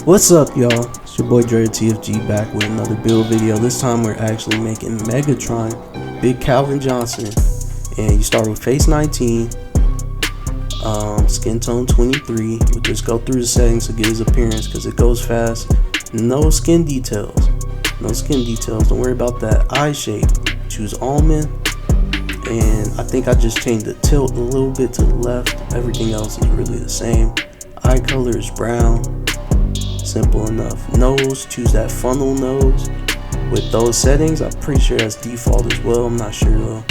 What's up, y'all? It's your boy DreadedTFG back with another build video. This time we're actually making Megatron, Big Calvin Johnson, and you start with face 19, skin tone 23. We'll just go through the settings to get his appearance because it goes fast. No skin details. No skin details. Don't worry about that. Eye shape. Choose almond. And I think I just changed the tilt a little bit to the left. Everything else is really the same. Eye color is brown. Simple enough. Nose, choose that funnel nose. With those settings, I'm pretty sure that's default as well. I'm not sure though.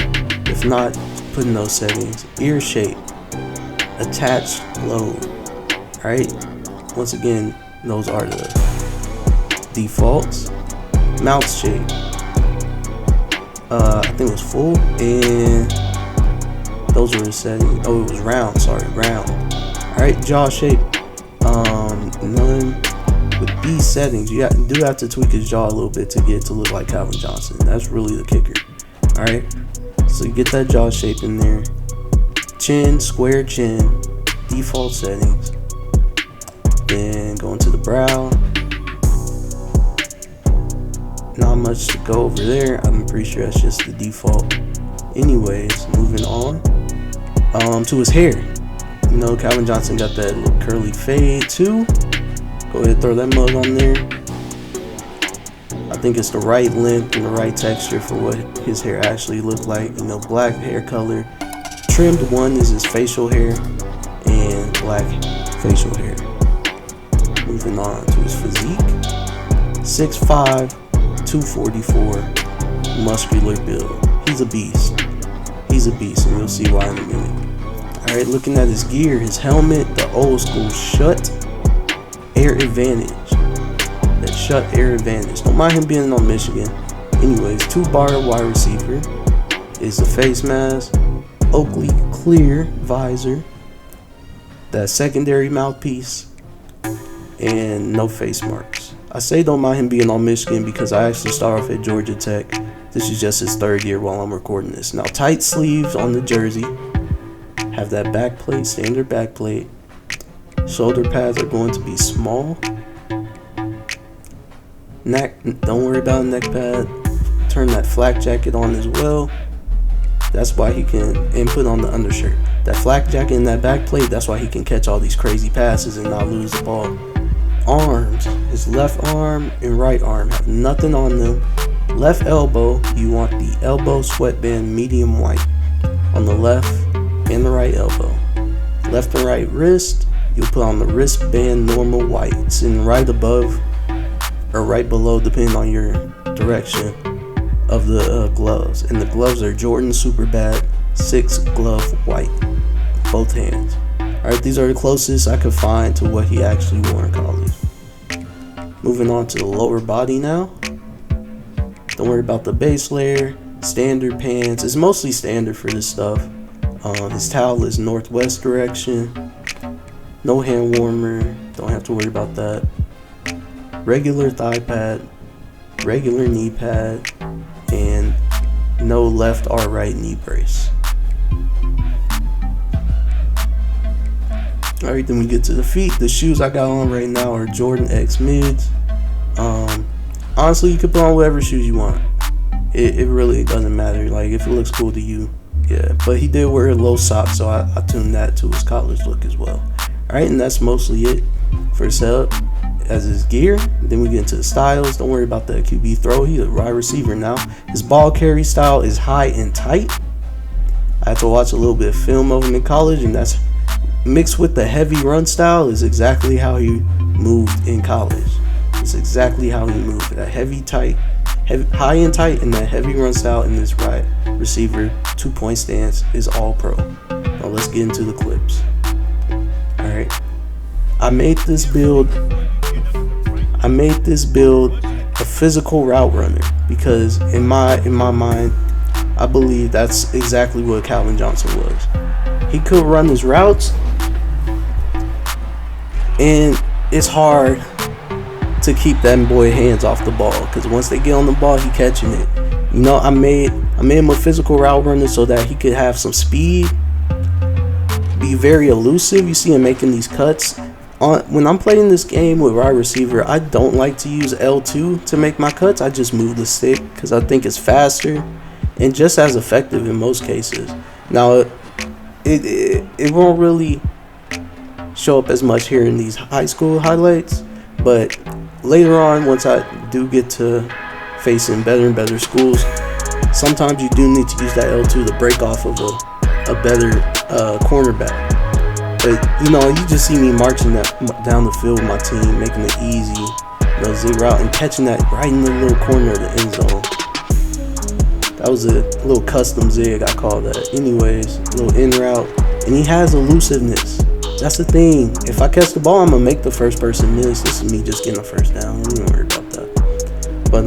If not, put in those settings. Ear shape. Attach lobe. Alright. Once again, those are the defaults. Mouth shape. I think it was full, and those were the settings. Oh, it was round. Sorry, round. All right, jaw shape. None. With these settings, you do have to tweak his jaw a little bit to get it to look like Calvin Johnson. That's really the kicker. All right, so you get that jaw shape in there. Chin, square chin, default settings. Then go into the brow. Not much to go over there. I'm pretty sure that's just the default. Anyways, moving on to his hair. You know, Calvin Johnson got that little curly fade too. Go ahead and throw that mug on there. I think it's the right length and the right texture for what his hair actually looked like. You know, black hair color. Trimmed one is his facial hair, and black facial hair. Moving on to his physique. 6'5". 244, muscular build. He's a beast. He's a beast, and you'll see why in a minute. Alright, looking at his gear, his helmet, the old school shut air advantage. That shut air advantage. Don't mind him being on Michigan. Anyways, 2-bar wide receiver is the face mask, Oakley clear visor, that secondary mouthpiece, and no face marks. I say don't mind him being on Michigan because I actually start off at Georgia Tech. This is just his 3rd year while I'm recording this. Now, tight sleeves on the jersey. Have that back plate, standard back plate. Shoulder pads are going to be small. Neck, don't worry about a neck pad. Turn that flak jacket on as well. That's why he can input on the undershirt. That flak jacket and that back plate, that's why he can catch all these crazy passes and not lose the ball. Arms, his left arm and right arm have nothing on them. Left elbow, you want the elbow sweatband medium white on the left and the right elbow. Left and right wrist, you'll put on the wristband normal white. It's in right above or right below, depending on your direction of the gloves. And the gloves are Jordan Super Bad 6 glove white, both hands. Alright, these are the closest I could find to what he actually wore in college. Moving on to the lower body now. Don't worry about the base layer. Standard pants. It's mostly standard for this stuff. His towel is northwest direction. No hand warmer. Don't have to worry about that. Regular thigh pad. Regular knee pad. And no left or right knee brace. Alright, then we get to the feet. The shoes I got on right now are Jordan X mids. Honestly, you can put on whatever shoes you want. It really doesn't matter. Like, if it looks cool to you, yeah. But he did wear low socks, so I tuned that to his college look as well. Alright, and that's mostly it for setup as his gear. Then we get into the styles. Don't worry about the QB throw. He's a wide receiver now. His ball carry style is high and tight. I had to watch a little bit of film of him in college, and that's mixed with the heavy run style is exactly how he moved in college. It's exactly how he moved. That heavy, tight, high and tight, and that heavy run style in this wide receiver 2-point stance is all pro. Now let's get into the clips. Alright. I made this build a physical route runner because in my mind, I believe that's exactly what Calvin Johnson was. He could run his routes, and it's hard to keep that boy hands off the ball because once they get on the ball, he catching it. You know, I made him a physical route runner so that he could have some speed, be very elusive. You see him making these cuts when I'm playing this game with wide receiver, I don't like to use L2 to make my cuts. I just move the stick because I think it's faster and just as effective in most cases. Now, it won't really show up as much here in these high school highlights, but later on, once I do get to facing better and better schools, sometimes you do need to use that L2 to break off of a better cornerback. But, you know, you just see me marching down the field with my team, making it easy, zig route, and catching that right in the little corner of the end zone. That was a little custom zig, I call that. Anyways, a little in route. And he has elusiveness. That's the thing. If I catch the ball, I'm going to make the first person miss. This is me just getting a first down. We don't worry about that. But,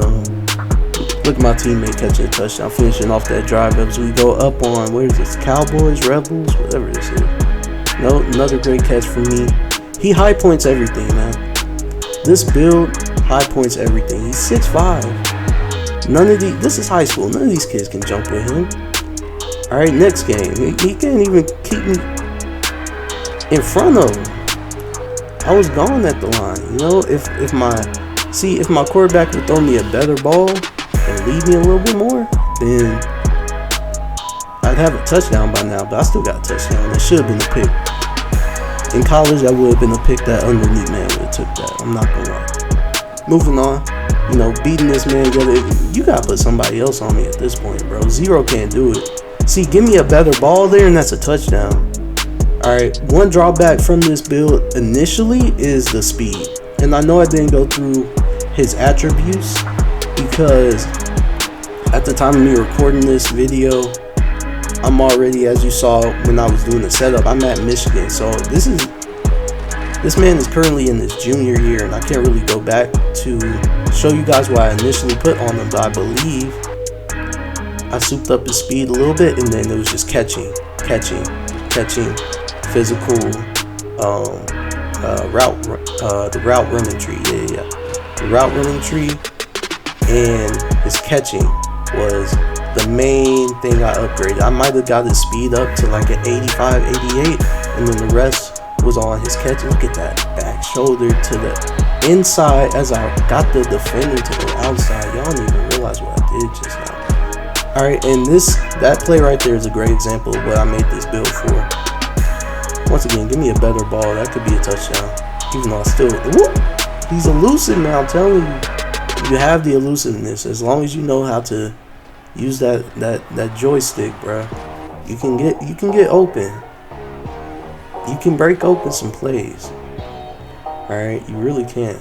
look at my teammate catching a touchdown, finishing off that drive as we go up on, where is this, Cowboys, Rebels, whatever this is. No, another great catch for me. He high points everything, man. This build high points everything. He's 6'5". None of these, this is high school. None of these kids can jump with him. All right, next game. He can't even keep me in front of him. I was gone at the line. You know, if my quarterback would throw me a better ball and lead me a little bit more, then I'd have a touchdown by now, but I still got a touchdown. It should have been a pick. In college, that would have been a pick. That underneath man would have took that. I'm not gonna lie. Moving on, you know, beating this man together, you gotta put somebody else on me at this point, bro. Zero can't do it. See, give me a better ball there, and that's a touchdown. All right, one drawback from this build initially is the speed. And I know I didn't go through his attributes because at the time of me recording this video, I'm already, as you saw when I was doing the setup, I'm at Michigan. So this man is currently in his junior year, and I can't really go back to show you guys what I initially put on him, but I believe I souped up his speed a little bit, and then it was just catching, physical, the route running tree, the route running tree, and his catching was the main thing I upgraded. I might have got his speed up to like an 85, 88, and then the rest was on his catch. Look at that back shoulder to the inside as I got the defender to the outside. Y'all don't even realize what I did just now. All right, and that play right there is a great example of what I made this build for. Once again, give me a better ball. That could be a touchdown. Even though I still, he's elusive, man. I'm telling you, you have the elusiveness as long as you know how to use that joystick, bro. You can get open. You can break open some plays. All right, you really can.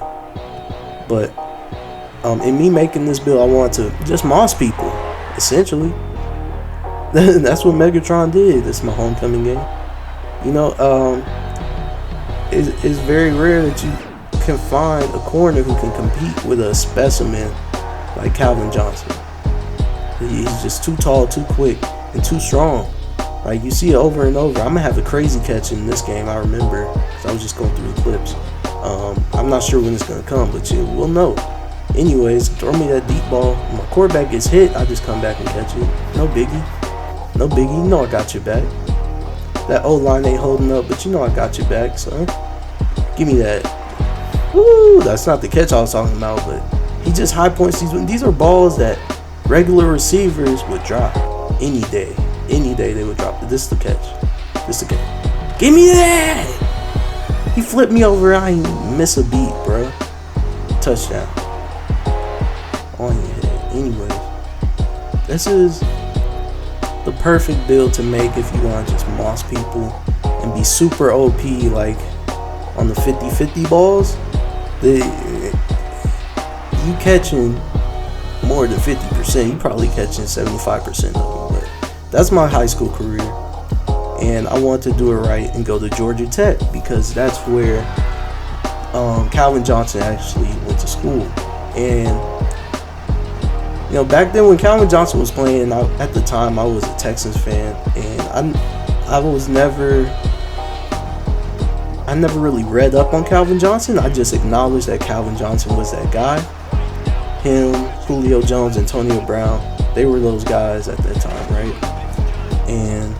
But in me making this build, I want to just moss people, essentially. That's what Megatron did. This is my homecoming game. You know, it's very rare that you can find a corner who can compete with a specimen like Calvin Johnson. He's just too tall, too quick, and too strong. Like, you see it over and over. I'm gonna have a crazy catch in this game, I remember, because I was just going through the clips. I'm not sure when it's gonna come, but you will know. Anyways, throw me that deep ball. When my quarterback gets hit, I just come back and catch it. No biggie. No biggie. You know I got your back. That O-line ain't holding up, but you know I got your back, son. Give me that. Woo! That's not the catch I was talking about, but he just high points these. These are balls that regular receivers would drop any day. Any day they would drop it. This is the catch. This is the catch. Give me that! He flipped me over. I ain't miss a beat, bro. Touchdown. On your head. Anyways, this is the perfect build to make if you want to just moss people and be super OP, like on the 50-50 balls. You catching more than 50%. You probably catching 75% of them. But that's my high school career, and I want to do it right and go to Georgia Tech because that's where Calvin Johnson actually went to school. And you know, back then when Calvin Johnson was playing, at the time I was a Texans fan, and I never really read up on Calvin Johnson. I just acknowledged that Calvin Johnson was that guy. Him, Julio Jones, Antonio Brown, they were those guys at that time, right? And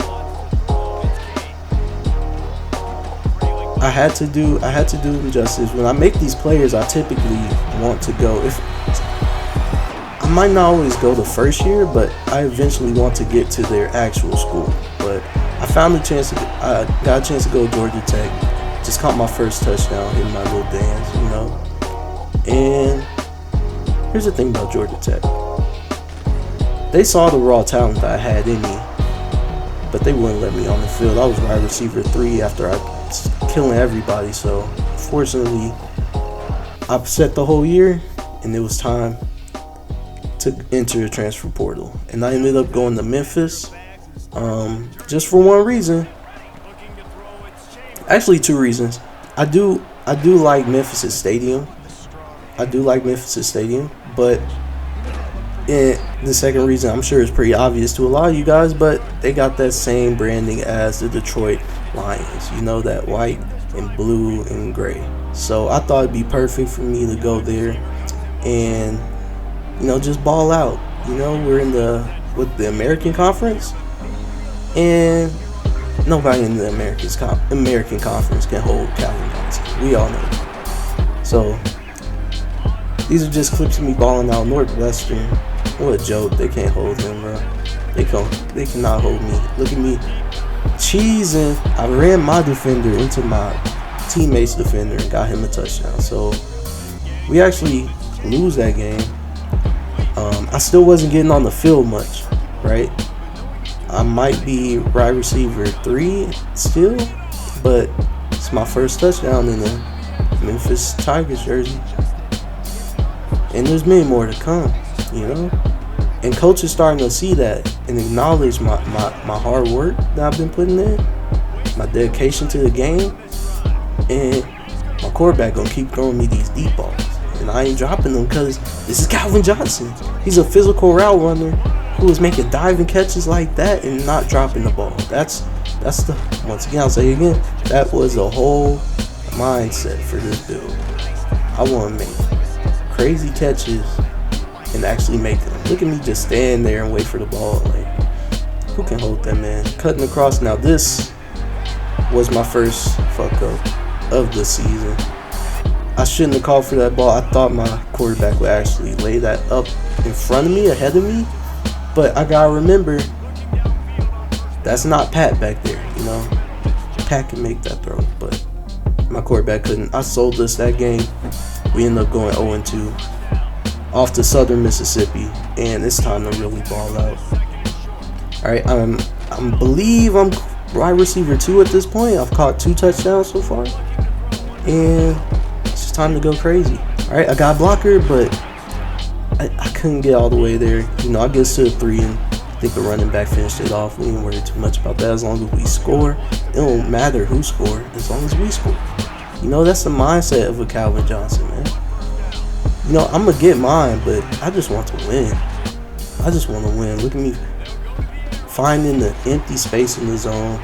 I had to do them justice. When I make these players, I typically want to go. If I might not always go the first year, but I eventually want to get to their actual school. But I found a chance I got a chance to go to Georgia Tech. Just caught my first touchdown, hitting my little dance, you know. And here's the thing about Georgia Tech. They saw the raw talent that I had in me, but they wouldn't let me on the field. I was wide receiver 3 after I was killing everybody. So fortunately, I set the whole year, and it was time to enter the transfer portal. And I ended up going to Memphis, just for one reason. Actually, 2 reasons. I do like Memphis' stadium. But the second reason, I'm sure it's pretty obvious to a lot of you guys, but they got that same branding as the Detroit Lions. You know, that white and blue and gray. So I thought it'd be perfect for me to go there and, you know, just ball out. You know, we're in the American Conference, and nobody in the American Conference can hold Calvin Johnson. We all know that. So these are just clips of me balling out. Northwestern, what a joke. They can't hold him, bro. They cannot hold me. Look at me cheesing. I ran my defender into my teammate's defender and got him a touchdown. So we actually lose that game. I still wasn't getting on the field much, right? I might be wide receiver 3 still, but it's my first touchdown in the Memphis Tigers jersey. And there's many more to come, you know? And coach is starting to see that and acknowledge my hard work that I've been putting in, my dedication to the game, and my quarterback gonna keep throwing me these deep balls. And I ain't dropping them because this is Calvin Johnson. He's a physical route runner who is making diving catches like that and not dropping the ball. That's the, once again, I'll say it again, that was the whole mindset for this build. I want to make crazy catches and actually make them. Look at me just stand there and wait for the ball. Like, who can hold that, man? Cutting across. Now this was my first fuck up of the season. I shouldn't have called for that ball. I thought my quarterback would actually lay that up in front of me, ahead of me. But I gotta remember, that's not Pat back there, you know. Pat can make that throw, but my quarterback couldn't. I sold us that game. We ended up going 0-2 off to Southern Mississippi, and it's time to really ball out. All right, I believe I'm wide receiver 2 at this point. I've caught 2 touchdowns so far, and it's just time to go crazy. All right, I got a blocker, but I couldn't get all the way there. You know, I get to 3, and I think the running back finished it off. We didn't worry too much about that. As long as we score, it don't matter who scored, as long as we score. You know, that's the mindset of a Calvin Johnson, man. You know, I'm going to get mine, but I just want to win. I just want to win. Look at me finding the empty space in the zone.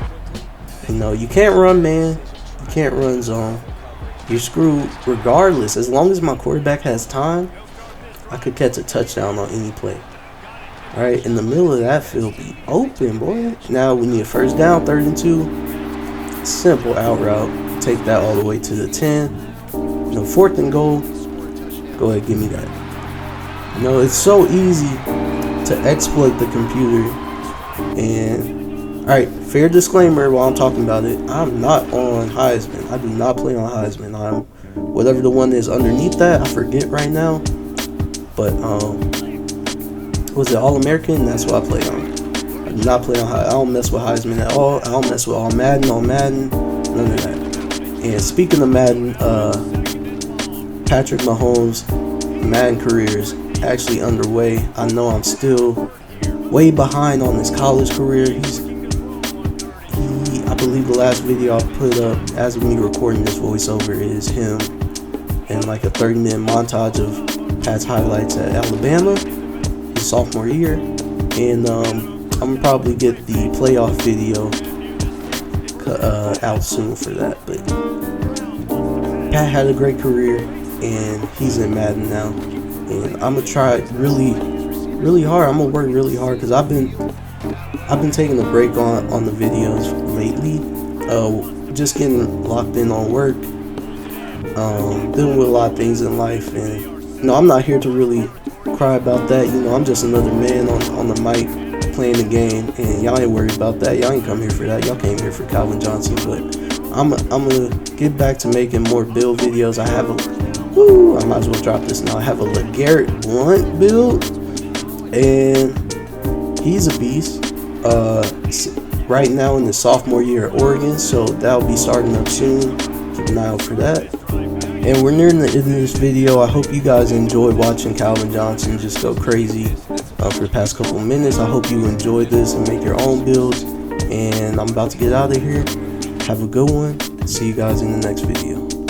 You know, you can't run, man. You can't run zone. You're screwed regardless. As long as my quarterback has time, I could catch a touchdown on any play. All right, in the middle of that field, be open, boy. Now we need a first down, 3rd and 2. Simple out route. Take that all the way to the 10. You know, 4th and goal. Go ahead, give me that. You know, it's so easy to exploit the computer. And all right, fair disclaimer while I'm talking about it, I'm not on Heisman. I do not play on Heisman. I'm whatever the one is underneath that. I forget right now. But was it All-American? That's what I play on. I do not play on Heisman. I don't mess with Heisman at all. I don't mess with all Madden, none of that. And speaking of Madden, Patrick Mahomes' Madden career is actually underway. I know I'm still way behind on his college career. I believe the last video I put up as of me recording this voiceover is him and like a 30-minute montage of Pat's highlights at Alabama his sophomore year. And I'm gonna probably get the playoff video out soon for that. But Pat had a great career, and he's in Madden now. And I'm gonna try really hard. I'm gonna work really hard because I've been taking a break on the videos lately. just getting locked in on work, dealing with a lot of things in life, and you know, I'm not here to really cry about that. You know, I'm just another man on the mic playing the game, and y'all ain't worried about that. Y'all ain't come here for that. Y'all came here for Calvin Johnson. But I'm gonna get back to making more build videos. I have I might as well drop this now. I have a LeGarrette Blount build, and he's a beast. Right now in the sophomore year at Oregon, so that'll be starting up soon. Keep an eye out for that. And we're nearing the end of this video. I hope you guys enjoyed watching Calvin Johnson just go crazy for the past couple of minutes. I hope you enjoyed this and make your own builds. And I'm about to get out of here. Have a good one. See you guys in the next video.